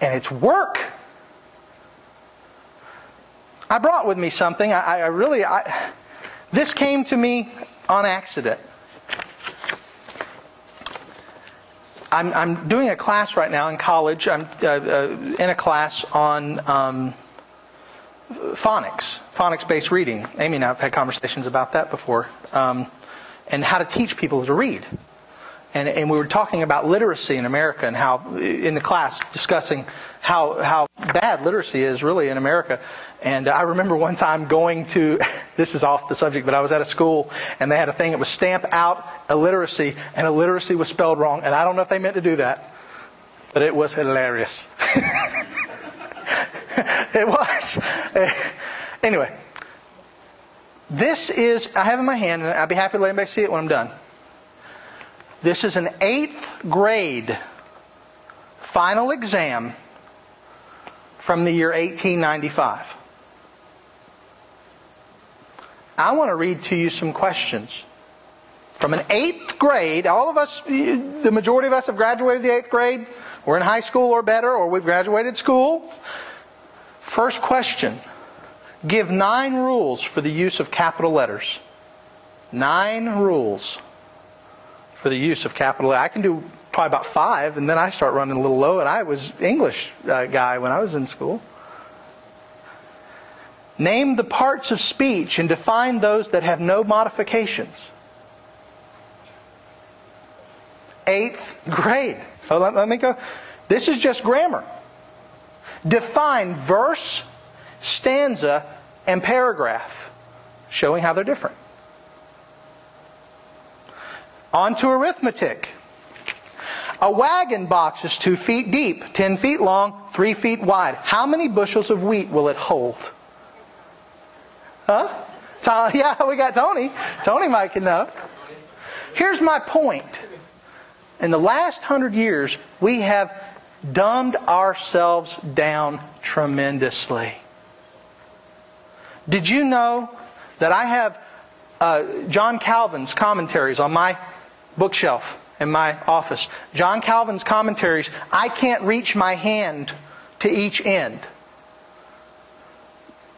And it's work. I brought with me something. This came to me on accident. I'm doing a class right now in college. I'm in a class on phonics-based reading. Amy and I have had conversations about that before, and how to teach people to read. And we were talking about literacy in America, and how, in the class, discussing how bad literacy is really in America. And I remember one time going to, this is off the subject, but I was at a school, and they had a thing that was stamp out illiteracy, and illiteracy was spelled wrong. And I don't know if they meant to do that, but it was hilarious. It was. Anyway, this is, I have in my hand, and I'll be happy to let anybody see it when I'm done. This is an 8th grade final exam from the year 1895. I want to read to you some questions from an 8th grade. All of us, the majority of us have graduated the 8th grade. We're in high school or better, or we've graduated school. First question. Give 9 rules for the use of capital letters. 9 rules for the use of capital letters. I can do probably about 5, and then I start running a little low, and I was English guy when I was in school. Name the parts of speech and define those that have no modifications. 8th grade. Oh, let me go. This is just grammar. Define verse, stanza, and paragraph, showing how they're different. On to arithmetic. A wagon box is 2 feet deep, 10 feet long, 3 feet wide. How many bushels of wheat will it hold? Huh? Yeah, we got Tony. Tony might can know. Here's my point. In the last 100 years, we have dumbed ourselves down tremendously. Did you know that I have John Calvin's commentaries on my bookshelf in my office? John Calvin's commentaries, I can't reach my hand to each end.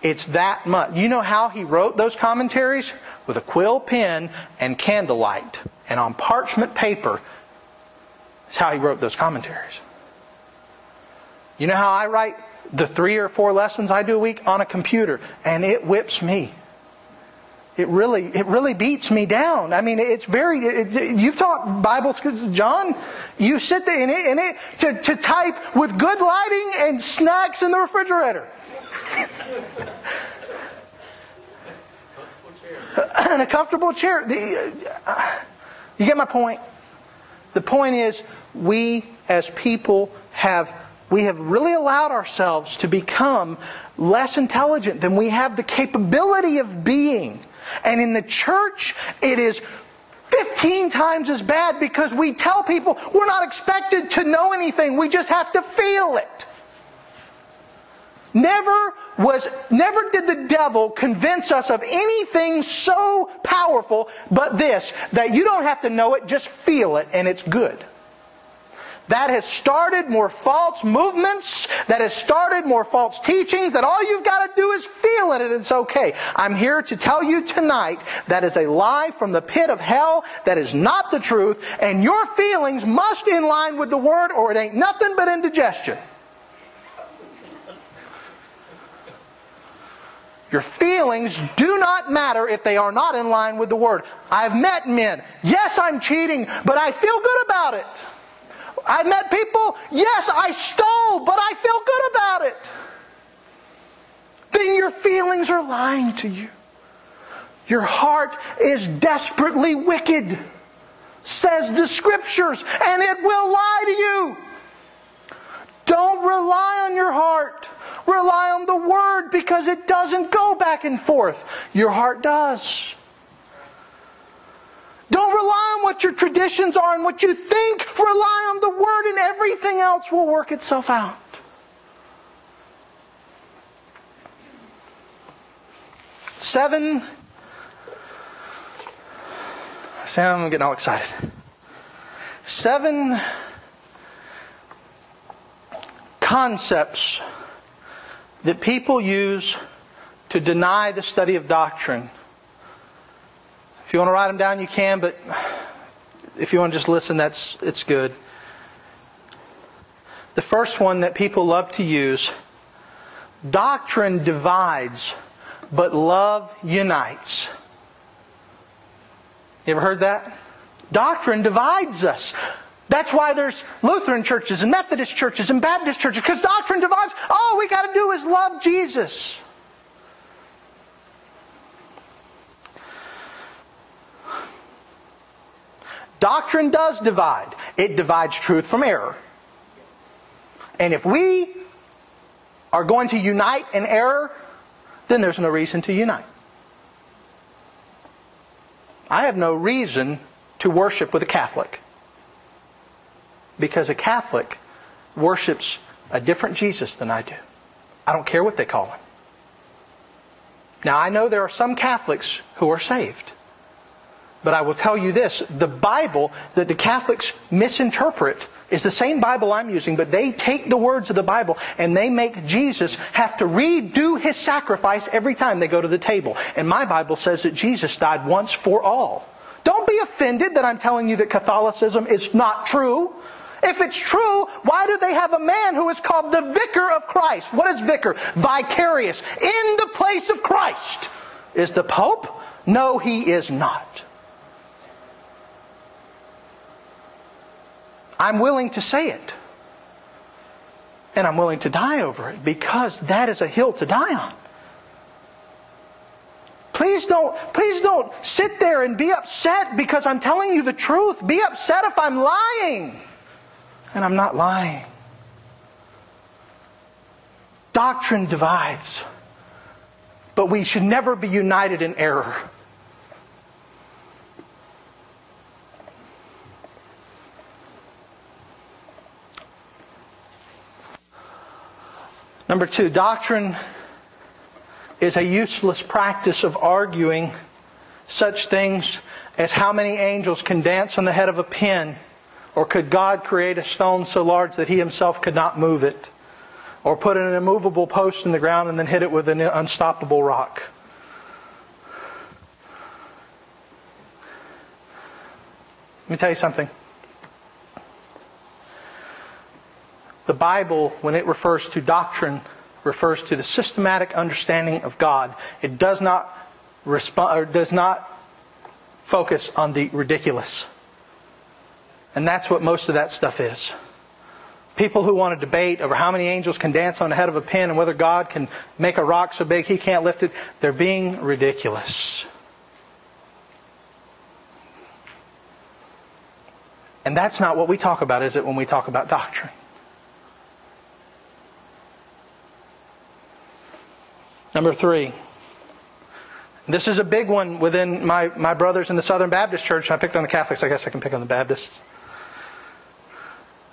It's that much. You know how he wrote those commentaries? With a quill pen and candlelight. And on parchment paper. That's how he wrote those commentaries. You know how I write the 3 or 4 lessons I do a week? On a computer. And it whips me. It really beats me down. I mean, it's very... you've taught Bible schools, John. You sit there to type with good lighting and snacks in the refrigerator. And a comfortable chair. You get my point? The point is, we as people have really allowed ourselves to become less intelligent than we have the capability of being. And in the church, it is 15 times as bad, because we tell people we're not expected to know anything. We just have to feel it. Never did the devil convince us of anything so powerful but this, that you don't have to know it, just feel it, and it's good. That has started more false movements, that has started more false teachings, that all you've got to do is feel it and it's okay. I'm here to tell you tonight that is a lie from the pit of hell. That is not the truth, and your feelings must in line with the Word, or it ain't nothing but indigestion. Your feelings do not matter if they are not in line with the Word. I've met men, yes, I'm cheating, but I feel good about it. I've met people, yes, I stole, but I feel good about it. Then your feelings are lying to you. Your heart is desperately wicked, says the Scriptures, and it will lie to you. Don't rely on your heart. Rely on the Word, because it doesn't go back and forth. Your heart does. Don't rely on what your traditions are and what you think. Rely on the Word, and everything else will work itself out. See, I'm getting all excited. 7 concepts that people use to deny the study of doctrine. If you want to write them down, you can, but if you want to just listen, it's good. The first one that people love to use: doctrine divides, but love unites. You ever heard that? Doctrine divides us. That's why there's Lutheran churches and Methodist churches and Baptist churches, because doctrine divides. All we got to do is love Jesus. Doctrine does divide. It divides truth from error. And if we are going to unite in error, then there's no reason to unite. I have no reason to worship with a Catholic, because a Catholic worships a different Jesus than I do. I don't care what they call him. Now, I know there are some Catholics who are saved. But I will tell you this: the Bible that the Catholics misinterpret is the same Bible I'm using, but they take the words of the Bible and they make Jesus have to redo His sacrifice every time they go to the table. And my Bible says that Jesus died once for all. Don't be offended that I'm telling you that Catholicism is not true. If it's true, why do they have a man who is called the Vicar of Christ? What is vicar? Vicarious. In the place of Christ. Is the Pope? No, he is not. I'm willing to say it. And I'm willing to die over it, because that is a hill to die on. Please don't sit there and be upset because I'm telling you the truth. Be upset if I'm lying. And I'm not lying. Doctrine divides. But we should never be united in error. Number 2, doctrine is a useless practice of arguing such things as how many angels can dance on the head of a pin, or could God create a stone so large that He Himself could not move it, or put an immovable post in the ground and then hit it with an unstoppable rock. Let me tell you something. The Bible, when it refers to doctrine, refers to the systematic understanding of God. It does not focus on the ridiculous. And that's what most of that stuff is. People who want to debate over how many angels can dance on the head of a pin and whether God can make a rock so big He can't lift it, they're being ridiculous. And that's not what we talk about, is it, when we talk about doctrine? Number 3. This is a big one within my brothers in the Southern Baptist Church. I picked on the Catholics. I guess I can pick on the Baptists.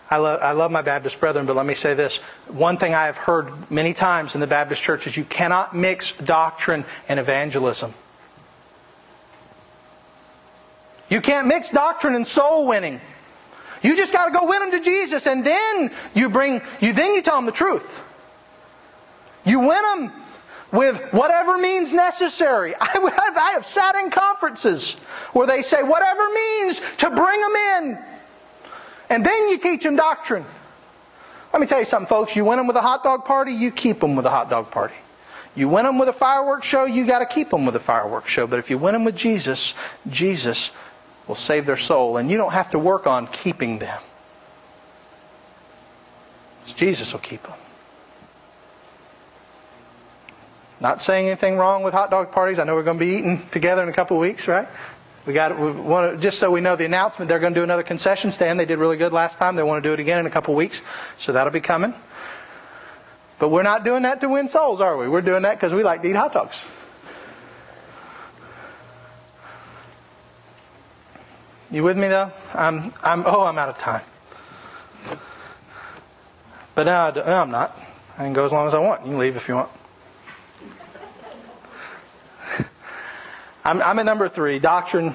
I love my Baptist brethren, but let me say this. One thing I have heard many times in the Baptist church is you cannot mix doctrine and evangelism. You can't mix doctrine and soul winning. You just got to go win them to Jesus, and then you tell them the truth. You win them with whatever means necessary. I have sat in conferences where they say whatever means to bring them in. And then you teach them doctrine. Let me tell you something, folks. You win them with a hot dog party, you keep them with a hot dog party. You win them with a fireworks show, you got to keep them with a fireworks show. But if you win them with Jesus, Jesus will save their soul. And you don't have to work on keeping them. Jesus will keep them. Not saying anything wrong with hot dog parties. I know we're going to be eating together in a couple of weeks, right? Just so we know the announcement, they're going to do another concession stand. They did really good last time. They want to do it again in a couple of weeks. So that'll be coming. But we're not doing that to win souls, are we? We're doing that because we like to eat hot dogs. You with me though? I'm out of time. But no, I'm not. I can go as long as I want. You can leave if you want. I'm at number 3. Doctrine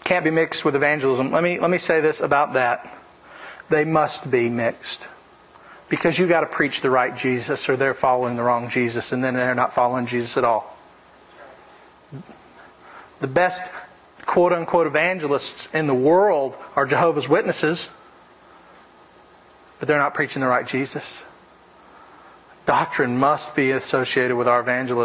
can't be mixed with evangelism. Let me say this about that. They must be mixed. Because you got to preach the right Jesus, or they're following the wrong Jesus, and then they're not following Jesus at all. The best quote-unquote evangelists in the world are Jehovah's Witnesses, but they're not preaching the right Jesus. Doctrine must be associated with our evangelism.